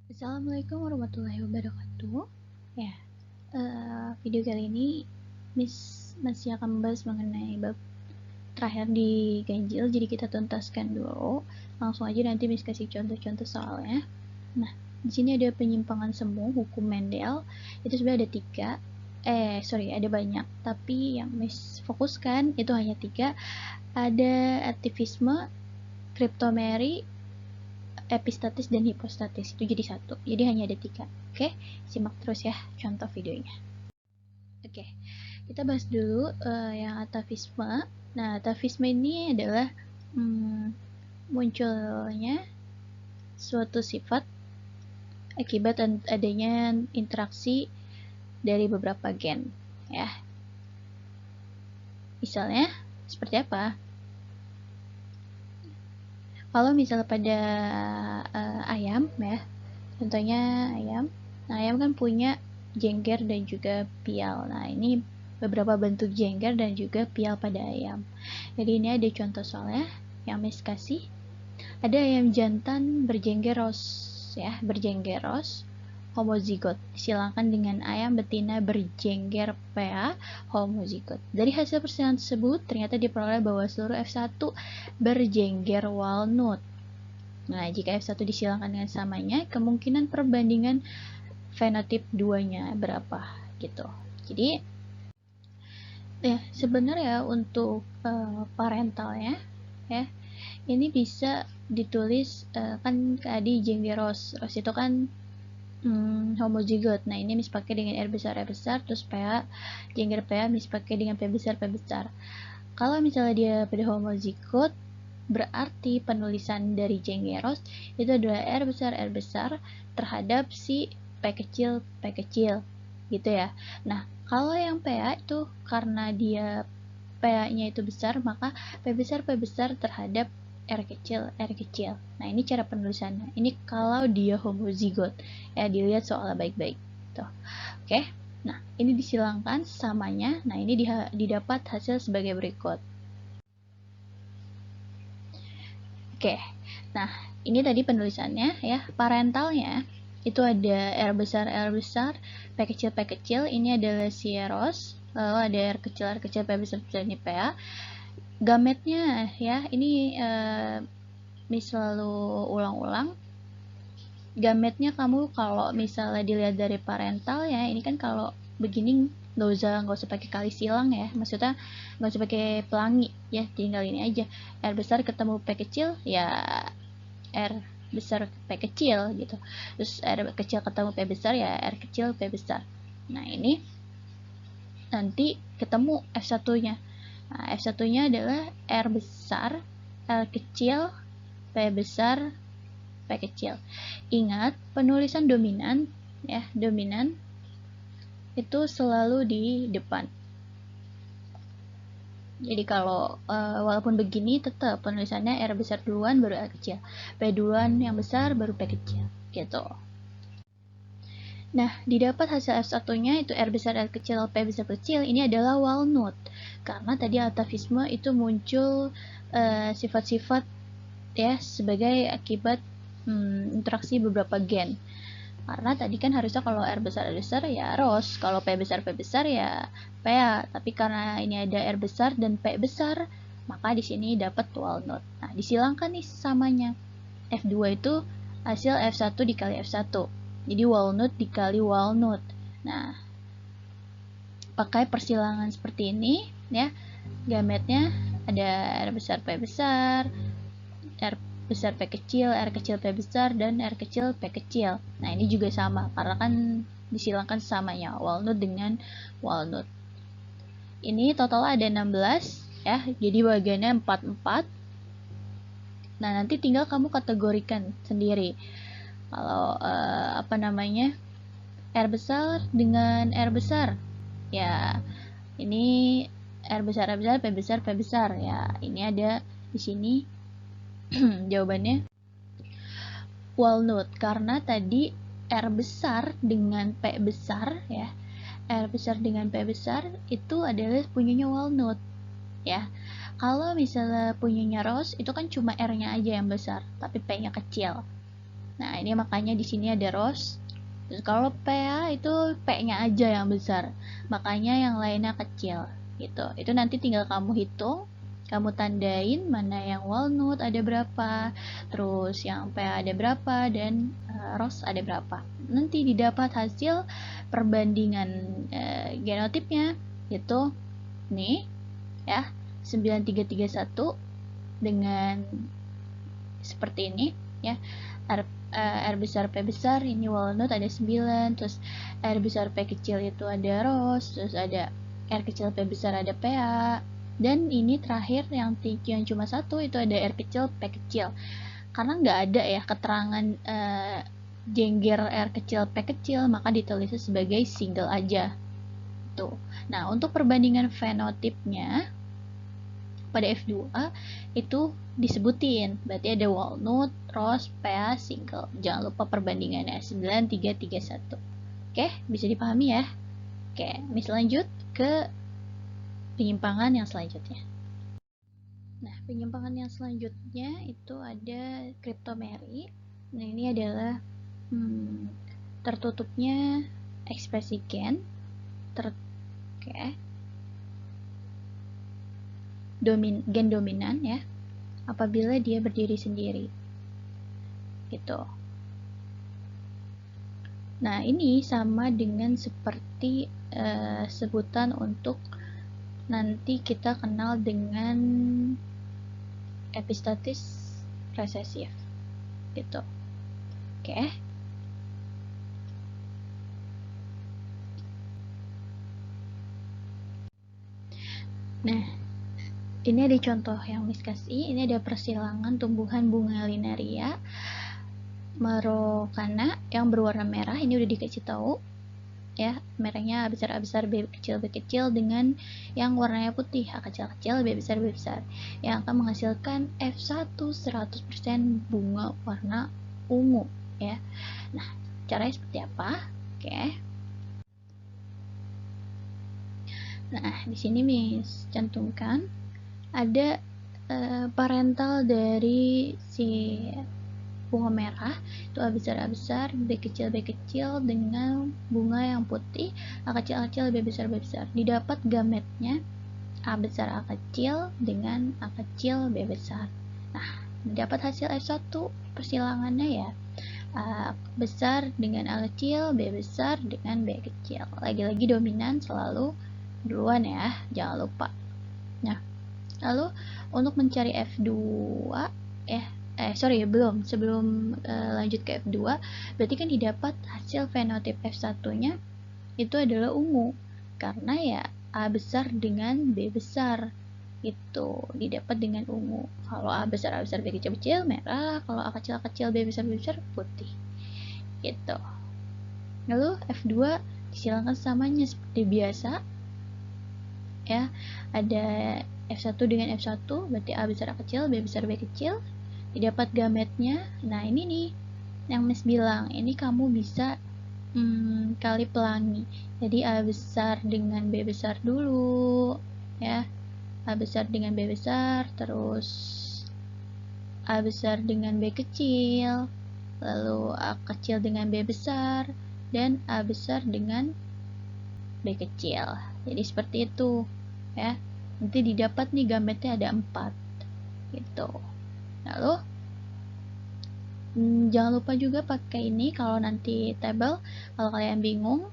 Assalamualaikum warahmatullahi wabarakatuh. Ya, video kali ini Miss masih akan membahas mengenai bab terakhir di ganjil. Jadi kita tuntaskan dulu. Langsung aja nanti Miss kasih contoh-contoh soalnya. Nah, di sini ada penyimpangan semu hukum Mendel. Itu sebenarnya ada tiga. Ada banyak. Tapi yang Miss fokuskan itu hanya tiga. Ada aktivisme, kriptomery, epistatis dan hipostatis, itu jadi satu, jadi hanya ada tiga. Oke, simak terus ya contoh videonya. Oke, kita bahas dulu yang atavisme. Nah, atavisme ini adalah munculnya suatu sifat akibat adanya interaksi dari beberapa gen, ya. Misalnya seperti apa? Kalau misalnya pada ayam, ya, contohnya ayam. Nah, ayam kan punya jengger dan juga pial. Nah, ini beberapa bentuk jengger dan juga pial pada ayam. Jadi ini ada contoh soalnya yang Miss kasih. Ada ayam jantan berjenggeros, ya, berjenggeros homozigot disilangkan dengan ayam betina berjengger PA homozigot. Dari hasil persilangan tersebut ternyata diperoleh bahwa seluruh F1 berjengger walnut. Nah, jika F1 disilangkan dengan samanya, kemungkinan perbandingan fenotip 2-nya berapa gitu. Jadi ya sebenarnya untuk parentalnya, ya, ini bisa ditulis kan tadi jenggeros. Ros itu kan homozigot. Nah, ini Miss pakai dengan R besar, terus PA, jengger PA Miss pakai dengan P besar. Kalau misalnya dia pada homozigot, berarti penulisan dari jenggeros itu adalah R besar terhadap si P kecil gitu ya. Nah, kalau yang PA itu karena dia PA-nya itu besar, maka P besar terhadap R kecil. Nah, ini cara penulisannya. Ini kalau dia homozigot. Ya, dilihat soalnya baik-baik. Tuh. Oke. Nah, ini disilangkan samanya. Nah, ini didapat hasil sebagai berikut. Oke. Nah, ini tadi penulisannya ya. Parentalnya itu ada R besar, P kecil. Ini adalah sieros. Lalu ada R kecil, P besar, ini PA. Gametnya ya, ini Miss selalu ulang-ulang. Gametnya kamu kalau misalnya dilihat dari parental ya, ini kan kalau begini nggak usah pakai kali silang ya, maksudnya nggak usah pakai pelangi ya, tinggal ini aja, R besar ketemu P kecil ya R besar P kecil gitu, terus R kecil ketemu P besar ya R kecil P besar. Nah, ini nanti ketemu F1-nya. Nah, F1-nya adalah R besar, L kecil, P besar, P kecil. Ingat, penulisan dominan ya, dominan itu selalu di depan. Jadi kalau walaupun begini tetap penulisannya R besar duluan baru R kecil, P duluan yang besar baru P kecil gitu. Nah, didapat hasil F1-nya itu R besar L kecil P besar kecil, ini adalah walnut. Karena tadi atavisme itu muncul sifat-sifat ya sebagai akibat interaksi beberapa gen. Karena tadi kan harusnya kalau R besar ya ros, kalau P besar ya PA, tapi karena ini ada R besar dan P besar, maka di sini dapat walnut. Nah, disilangkan nih samanya. F2 itu hasil F1 dikali F1. Jadi walnut dikali walnut. Nah, pakai persilangan seperti ini ya. Gametnya ada R besar P besar, R besar P kecil, R kecil P besar, dan R kecil P kecil. Nah, ini juga sama, karena kan disilangkan samanya, walnut dengan walnut. Ini total ada 16, ya, jadi bagiannya 4. Nah, nanti tinggal kamu kategorikan sendiri. Kalau, R besar dengan R besar. Ya, ini R besar, P besar. Ya, ini ada di sini jawabannya walnut, karena tadi R besar dengan P besar ya, R besar dengan P besar itu adalah punyanya walnut ya. Kalau misalnya punyanya rose itu kan cuma R-nya aja yang besar tapi P-nya kecil. Nah, ini makanya di sini ada rows. Terus kalau PA itu P-nya aja yang besar, makanya yang lainnya kecil gitu. Itu nanti tinggal kamu hitung, kamu tandain mana yang walnut ada berapa, terus yang PA ada berapa, dan rows ada berapa. Nanti didapat hasil perbandingan genotipnya gitu. Nih ya, 9331 dengan seperti ini ya. R besar P besar ini walnut ada 9, terus R besar P kecil itu ada rose, terus ada R kecil P besar ada PA, dan ini terakhir yang cuma satu itu ada R kecil P kecil, karena nggak ada ya keterangan jengger R kecil P kecil, maka ditulisnya sebagai single aja tuh. Nah, untuk perbandingan fenotipnya pada F2 itu disebutin, berarti ada walnut, rose, PA, single. Jangan lupa perbandingannya 9331. Oke, bisa dipahami ya. Oke, lanjut ke penyimpangan yang selanjutnya. Nah, penyimpangan yang selanjutnya itu ada cryptomery. Nah, ini adalah tertutupnya ekspresi gen. Oke. Gen dominan ya, apabila dia berdiri sendiri gitu. Nah, ini sama dengan seperti sebutan untuk nanti kita kenal dengan epistatis resesif gitu. Oke. Nah, ini ada contoh yang Miss kasih. Ini ada persilangan tumbuhan bunga linaria marokana yang berwarna merah. Ini udah dikasih tahu ya, merahnya A besar B kecil dengan yang warnanya putih A kecil B besar yang akan menghasilkan F1 100% bunga warna ungu ya. Nah, caranya seperti apa? Oke. Nah, di sini Miss cantumkan ada parental dari si bunga merah itu A besar B kecil dengan bunga yang putih A kecil B besar didapat gametnya A besar A kecil dengan A kecil B besar. Nah, didapat hasil F1 persilangannya ya, A besar dengan A kecil, B besar dengan B kecil. Lagi-lagi dominan selalu duluan ya, jangan lupa. Nah, lalu untuk mencari F2 sebelum lanjut ke F2, berarti kan didapat hasil fenotip F1-nya itu adalah ungu, karena ya A besar dengan B besar itu didapat dengan ungu. Kalau A besar B kecil merah, kalau A kecil B besar putih gitu. Lalu F2 disilakan samanya seperti biasa ya, ada F1 dengan F1 berarti A besar A kecil B besar B kecil, didapat gametnya. Nah, ini nih yang Miss bilang, ini kamu bisa kali pelangi, jadi A besar dengan B besar dulu ya, A besar dengan B besar, terus A besar dengan B kecil, lalu A kecil dengan B besar, dan A besar dengan B kecil. Jadi seperti itu ya, nanti didapat nih gametnya ada 4 gitu. Lalu jangan lupa juga pakai ini kalau nanti table, kalau kalian bingung.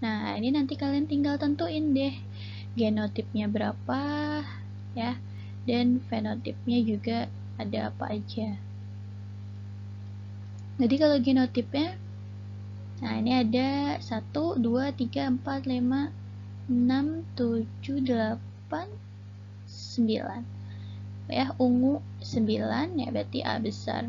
Nah, ini nanti kalian tinggal tentuin deh genotipnya berapa ya, dan fenotipnya juga ada apa aja. Jadi kalau genotipnya, nah ini ada 1, 2, 3, 4, 5, 6, 7, 8, 9 ya, ungu 9 ya, berarti A besar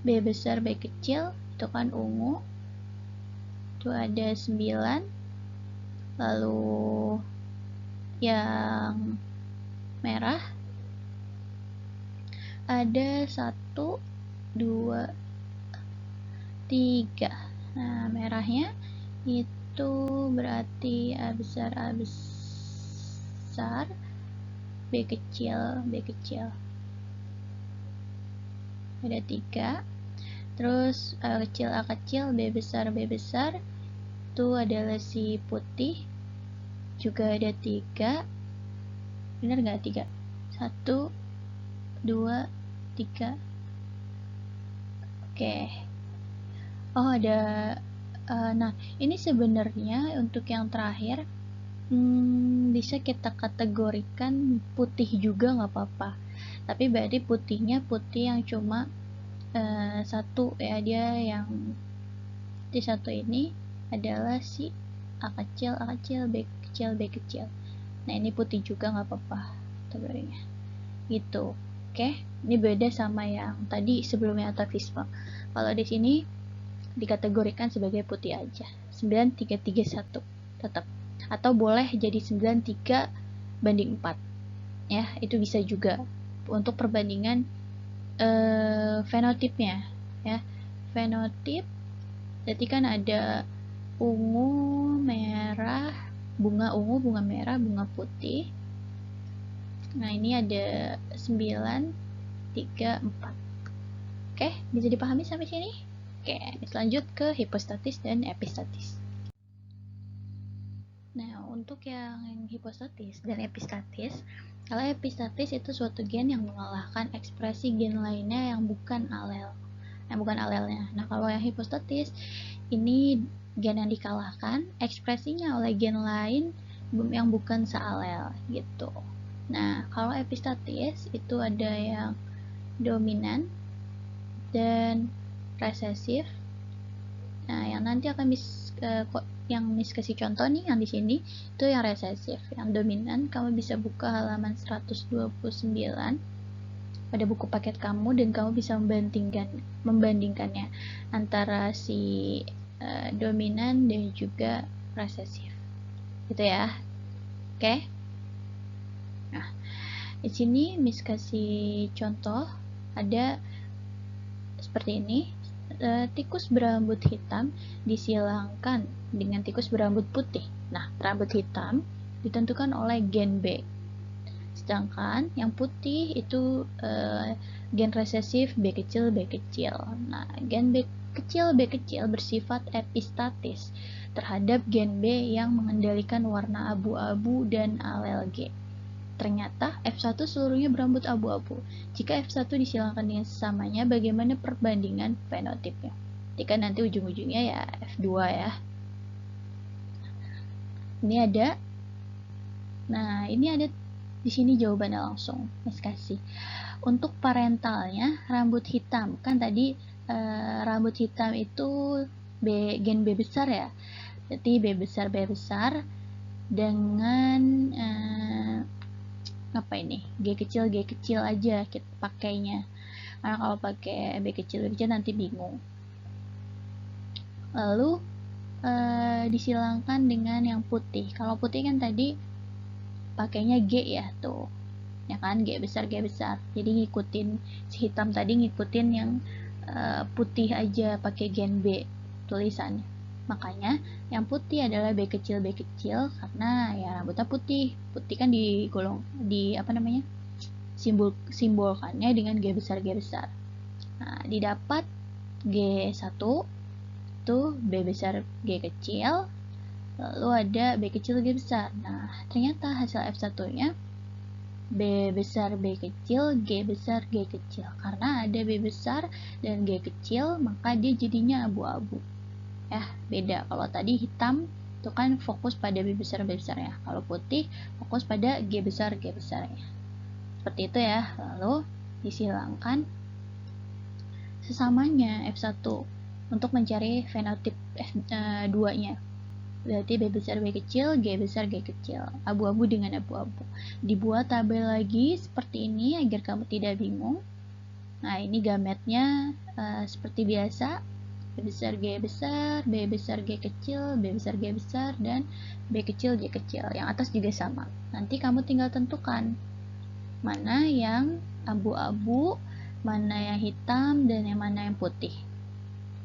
B besar B kecil itu kan ungu itu ada 9. Lalu yang merah ada 1, 2, 3. Nah, merahnya itu berarti A besar B kecil ada 3. Terus A kecil, B besar, itu adalah si putih, juga ada 3. Benar nggak 3? 1, 2, 3. Oke. Oh, ada nah, ini sebenarnya untuk yang terakhir bisa kita kategorikan putih juga nggak apa-apa. Tapi berarti putihnya putih yang cuma satu ya, dia yang di satu ini adalah si A kecil, B kecil. Nah, ini putih juga nggak apa-apa kategorinya. Gitu. Oke, ini beda sama yang tadi sebelumnya atavisme. Kalau di sini dikategorikan sebagai putih aja. 9331 tetap. Atau boleh jadi 93:4. Ya, itu bisa juga untuk perbandingan fenotipnya ya. Fenotip berarti kan ada ungu, merah, bunga ungu, bunga merah, bunga putih. Nah, ini ada 9, 3, 4. Oke, bisa dipahami sampai sini? Oke, lanjut ke hipostatis dan epistatis. Nah, untuk yang hipostatis dan epistatis, kalau epistatis itu suatu gen yang mengalahkan ekspresi gen lainnya yang bukan alelnya. Nah, kalau yang hipostatis, ini gen yang dikalahkan ekspresinya oleh gen lain yang bukan sealel gitu. Nah, kalau epistatis itu ada yang dominan dan resesif. Nah, yang nanti akan yang kasih contoh nih yang di sini itu yang resesif. Yang dominan kamu bisa buka halaman 129 pada buku paket kamu dan kamu bisa membandingkannya antara si dominan dan juga resesif. Gitu ya. Oke. Nah, di sini Miss kasih contoh ada seperti ini. Tikus berambut hitam disilangkan dengan tikus berambut putih. Nah, rambut hitam ditentukan oleh gen B. Sedangkan yang putih itu gen resesif B kecil. Nah, gen B kecil bersifat epistatis terhadap gen B yang mengendalikan warna abu-abu dan alel G. Ternyata F1 seluruhnya berambut abu-abu. Jika F1 disilangkan dengan sesamanya, bagaimana perbandingan fenotipnya? Jika nanti ujung-ujungnya ya F2 ya. Ini ada. Nah, ini ada di sini jawabannya langsung. Mas kasih. Untuk parentalnya rambut hitam. Kan tadi rambut hitam itu gen B besar ya. Berarti B besar dengan apa ini? G kecil aja kita pakainya. Karena kalau pakai B kecil nanti bingung. Lalu disilangkan dengan yang putih. Kalau putih kan tadi pakainya G ya tuh. Ya kan, G besar. Jadi ngikutin si hitam tadi, ngikutin yang putih aja pakai gen B tulisannya. Makanya yang putih adalah B kecil karena ya rambutnya putih kan digolong di apa namanya, simbolkannya dengan G besar. Nah, didapat G1 tuh B besar G kecil, lalu ada B kecil G besar. Nah, ternyata hasil F1 nya B besar B kecil G besar G kecil. Karena ada B besar dan G kecil, maka dia jadinya abu-abu. Ya, beda. Kalau tadi hitam itu kan fokus pada B besar ya. Kalau putih fokus pada G besar ya. Seperti itu ya. Lalu disilangkan sesamanya F1 untuk mencari fenotip F2-nya. Berarti B besar B kecil, G besar G kecil. Abu-abu dengan abu-abu. Dibuat tabel lagi seperti ini agar kamu tidak bingung. Nah, ini gametnya seperti biasa. B besar G besar, B besar G kecil, B besar G besar, dan B kecil G kecil. Yang atas juga sama. Nanti kamu tinggal tentukan mana yang abu-abu, mana yang hitam, dan yang mana yang putih.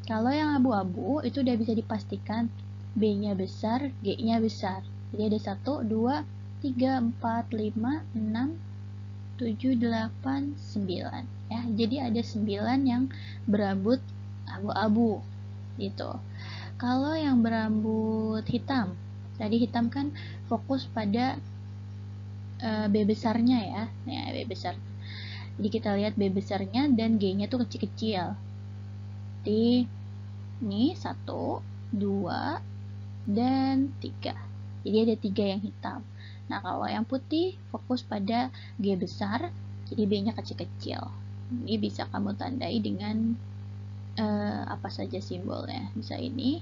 Kalau yang abu-abu itu udah bisa dipastikan B-nya besar, G-nya besar. Jadi ada 1, 2, 3, 4, 5, 6, 7, 8, 9. Ya, jadi ada 9 yang berambut abu-abu gitu. Kalau yang berambut hitam, tadi hitam kan fokus pada B besarnya ya, B besar. Jadi kita lihat B besarnya dan G-nya tuh kecil-kecil. Jadi ini 1, 2, dan 3. Jadi ada 3 yang hitam. Nah, kalau yang putih fokus pada G besar, jadi B-nya kecil-kecil. Ini bisa kamu tandai dengan apa saja simbolnya. Bisa ini,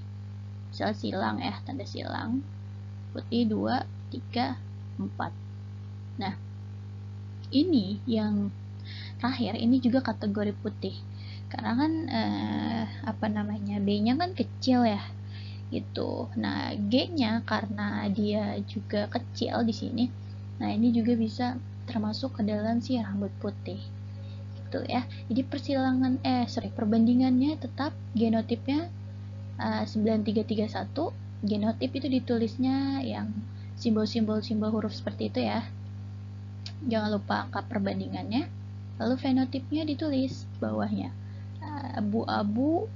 misal silang ya, tanda silang. Putih 2, 3, 4. Nah, ini yang terakhir, ini juga kategori putih. Karena kan B-nya kan kecil ya. Gitu. Nah, G-nya karena dia juga kecil di sini. Nah, ini juga bisa termasuk ke dalam si rambut putih. Gitu ya. Jadi perbandingannya tetap genotipnya 9331. Genotip itu ditulisnya yang simbol-simbol huruf seperti itu ya. Jangan lupa angka perbandingannya. Lalu fenotipnya ditulis bawahnya. Abu-abu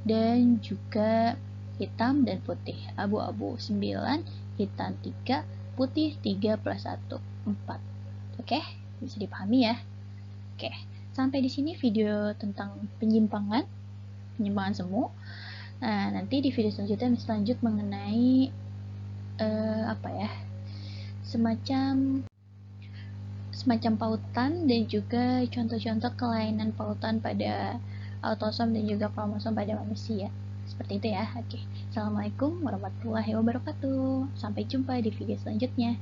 dan juga hitam dan putih. Abu-abu 9, hitam 3, putih 3 plus 1, 4. Oke, bisa dipahami ya. Oke, sampai di sini video tentang penyimpangan semu. Nah, nanti di video selanjutnya lanjut mengenai semacam pautan dan juga contoh-contoh kelainan pautan pada autosom dan juga kromosom pada manusia. Seperti itu ya. Oke. Assalamualaikum warahmatullahi wabarakatuh. Sampai jumpa di video selanjutnya.